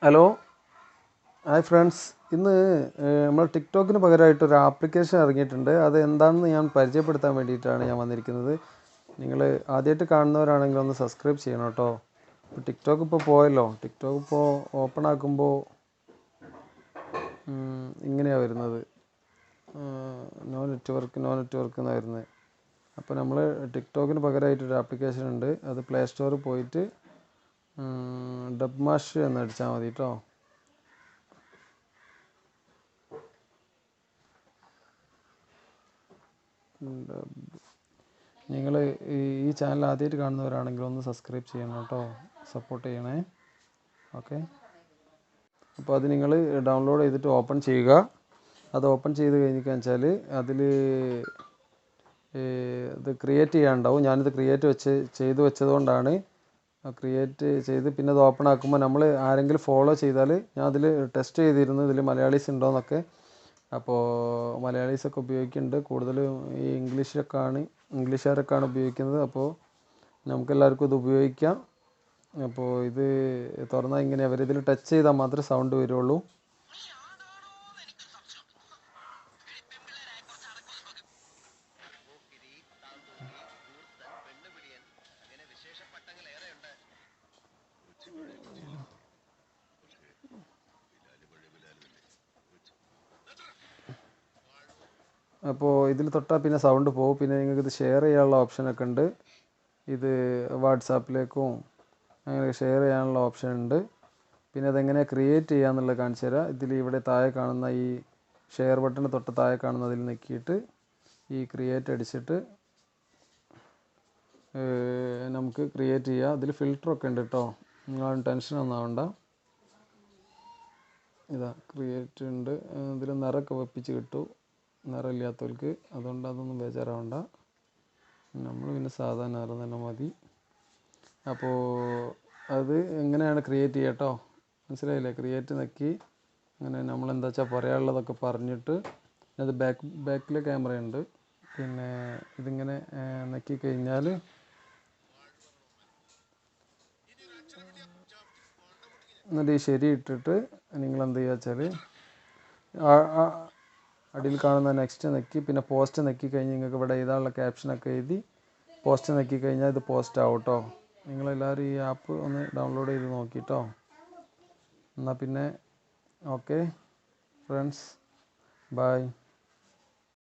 Hello hi friends. ഇന്ന് നമ്മൾ ടിക്ടോക്കിന് പകരമായിട്ടൊരു application ഇറങ്ങിയിട്ടുണ്ട്. അത് എന്താണെന്ന് ഞാൻ പരിചയപ്പെടുത്താൻ വേണ്ടിയിട്ടാണ് ഞാൻ വന്നിരിക്കുന്നത്. നിങ്ങൾ ആദ്യമായിട്ട് കാണുന്നവരാണെങ്കിൽ ഒന്ന് സബ്സ്ക്രൈബ് ചെയ്യണം കേട്ടോ. ഇപ്പോൾ ടിക്ടോക്ക് ഇപ്പോൾ പോയല്ലോ. ടിക്ടോക്ക് ഇപ്പോൾ ഓപ്പൺ ആക്കുമ്പോൾ ഇങ്ങനെയാണ് വരുന്നത്. നോ നെറ്റ്വർക്ക് എന്നാണ് വരുന്നത്. അപ്പോൾ നമ്മൾ ടിക്ടോക്കിന് പകരമായിട്ടൊരു ആപ്ലിക്കേഷൻ ഉണ്ട്. അത് പ്ലേ സ്റ്റോറിൽ പോയിട്ട് ഡബ്മാഷ് എന്ന് അടിച്ചാൽ മതി കേട്ടോ. നിങ്ങൾ ഈ ചാനൽ ആദ്യമായിട്ട് കാണുന്നവരാണെങ്കിൽ ഒന്ന് സബ്സ്ക്രൈബ് ചെയ്യണം കേട്ടോ, സപ്പോർട്ട് ചെയ്യണേ. ഓക്കെ, അപ്പോൾ അത് നിങ്ങൾ ഡൗൺലോഡ് ചെയ്തിട്ട് ഓപ്പൺ ചെയ്യുക. അത് ഓപ്പൺ ചെയ്ത് കഴിഞ്ഞിട്ട് വെച്ചാൽ അതിൽ ഇത് ക്രിയേറ്റ് ചെയ്യാനുണ്ടാവും. ഞാനിത് ചെയ്ത് വെച്ചതുകൊണ്ടാണ് ക്രിയേറ്റ് ചെയ്ത് പിന്നെ അത് ഓപ്പൺ ആക്കുമ്പോൾ നമ്മൾ ആരെങ്കിലും ഫോളോ ചെയ്താൽ ഞാൻ അതിൽ ടെസ്റ്റ് ചെയ്തിരുന്നു ഇതിൽ മലയാളീസ് ഉണ്ടോയെന്നൊക്കെ. അപ്പോൾ മലയാളീസൊക്കെ ഉപയോഗിക്കുന്നുണ്ട്. കൂടുതലും ഈ ഇംഗ്ലീഷുകാരൊക്കെയാണ് ഉപയോഗിക്കുന്നത്. അപ്പോൾ നമുക്കെല്ലാവർക്കും ഇത് ഉപയോഗിക്കാം. അപ്പോൾ ഇത് തുറന്നാൽ ഇങ്ങനെ അവരിതിൽ ടച്ച് ചെയ്താൽ മാത്രമേ സൗണ്ട് വരുള്ളൂ. അപ്പോൾ ഇതിൽ തൊട്ടാൽ പിന്നെ സൗണ്ട് പോകും. പിന്നെ നിങ്ങൾക്ക് ഇത് ഷെയർ ചെയ്യാനുള്ള ഓപ്ഷനൊക്കെ ഉണ്ട്. ഇത് വാട്സാപ്പിലേക്കും അങ്ങനെ ഷെയർ ചെയ്യാനുള്ള ഓപ്ഷൻ ഉണ്ട്. പിന്നെ അതെങ്ങനെ ക്രിയേറ്റ് ചെയ്യാമെന്നുള്ളത് കാണിച്ചു തരാം. ഇവിടെ താഴെ കാണുന്ന ഈ ഷെയർ ബട്ടൺ തൊട്ട് താഴെ കാണുന്നതിൽ ഞെക്കിയിട്ട് ഈ ക്രിയേറ്റ് അടിച്ചിട്ട് നമുക്ക് ക്രിയേറ്റ് ചെയ്യാം. ഇതിൽ ഫിൽറ്ററൊക്കെ ഉണ്ട് കേട്ടോ, നിങ്ങളാരും ടെൻഷനൊന്നും ആവണ്ട. ഇതാ ക്രിയേറ്റ് ഉണ്ട്. ഇതിൽ നിറമൊക്കെ വെപ്പിച്ച് കിട്ടും നിറമില്ലാത്തവർക്ക്. അതുകൊണ്ട് അതൊന്നും ബേജാറാവണ്ട. നമ്മൾ പിന്നെ സാധാരണ നിറം തന്നെ മതി. അപ്പോൾ അത് എങ്ങനെയാണ് ക്രിയേറ്റ് ചെയ്യുക കേട്ടോ, മനസ്സിലായില്ലേ? ക്രിയേറ്റ് നക്കി അങ്ങനെ നമ്മളെന്താ വെച്ചാൽ പറയാനുള്ളതൊക്കെ പറഞ്ഞിട്ട് അത് ബാക്കിൽ ക്യാമറയുണ്ട്. പിന്നെ ഇതിങ്ങനെ നക്കി കഴിഞ്ഞാൽ എന്നിട്ട് ഈ ശരി ഇട്ടിട്ട് നിങ്ങളെന്ത് ചെയ്യുക വെച്ചാൽ അടിയിൽ കാണുന്ന നെക്സ്റ്റ് നക്കി പിന്നെ പോസ്റ്റ് നക്കി കഴിഞ്ഞ് നിങ്ങൾക്ക് ഇവിടെ എഴുതാനുള്ള ക്യാപ്ഷനൊക്കെ എഴുതി പോസ്റ്റ് നക്കി കഴിഞ്ഞാൽ ഇത് പോസ്റ്റ് ആവും കേട്ടോ. നിങ്ങളെല്ലാവരും ഈ ആപ്പ് ഒന്ന് ഡൗൺലോഡ് ചെയ്ത് നോക്കിട്ടോ. എന്നാൽ പിന്നെ ഓക്കെ ഫ്രണ്ട്സ്, ബൈ.